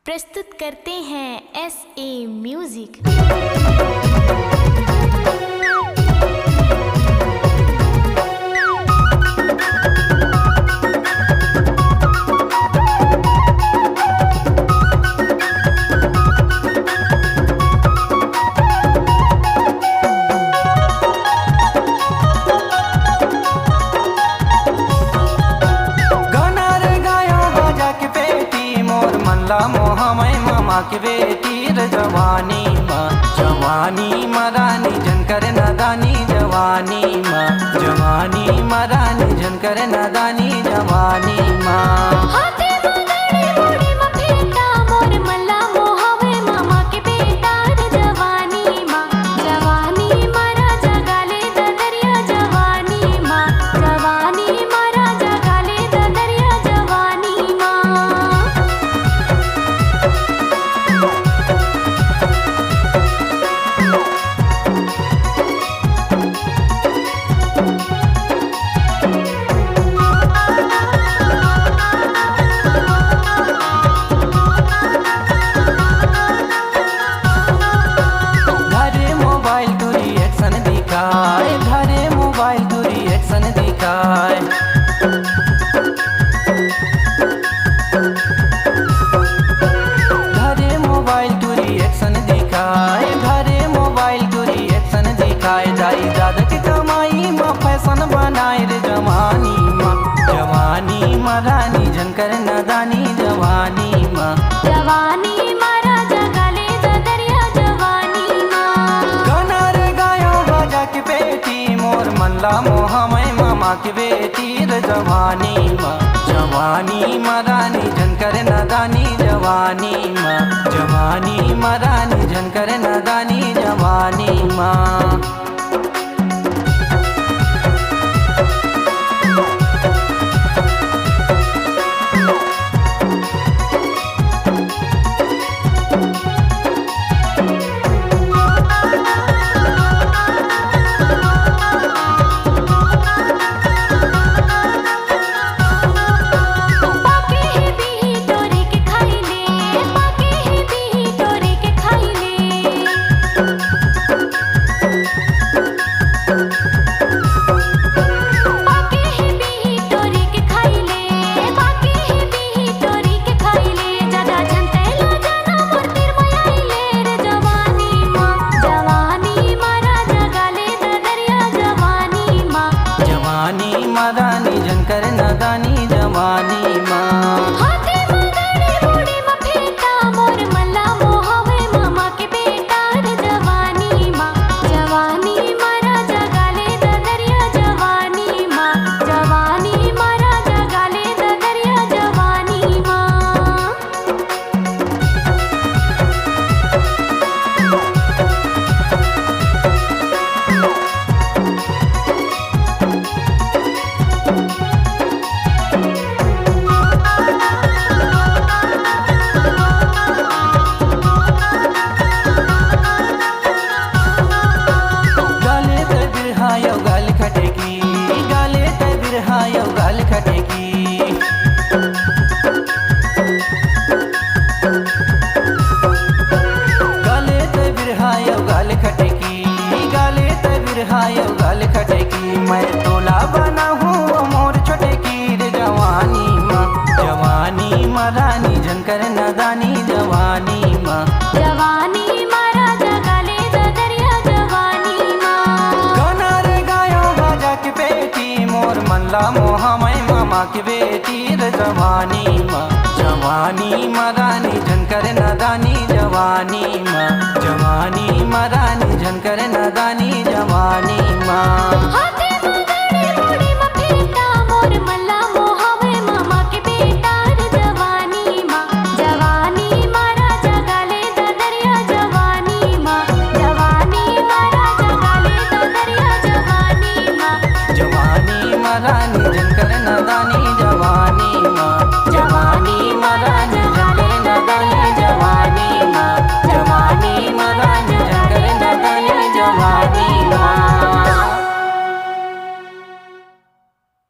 प्रस्तुत करते हैं SA म्यूजिक। मोहमय मामा के बेटी रे जवानी माँ रानी झनकर नदानी जवानी माँ रानी झनकर नदानी जवानी माँ। रानी झनकर नदानी जवानी माँ राजा गाले दरिया जवानी माँ। गाना रे गाया बाजा के बेटी मोर मल्ला मोहमय मामा के बेटी रे जवानी माँ रानी झनकर नदानी जवानी माँ रानी झनकर नदानी जवानी माँ। रानी झनकर नदानी जवानी माँ। हाथे मगड़ी बूढ़ी में फेंटा मोर मल्ला मोहवे मामा के बेटा रे जवानी माँ राजा गाले दरिया जवानी माँ राजा गाले दरिया जवानी माँ। मैं तोला बना हूँ मोर छोटे की रे जवानी माँ रानी झनकर नदानी जवानी माँ राजा गाले दरिया जवानी माँ। गाना रे गाया बाजा के बेटी मोर मल्ला मोहमय मामा के बेटी रे जवानी माँ रानी झनकर नदानी जवानी माँ रानी झनकर नदानी जवानी माँ।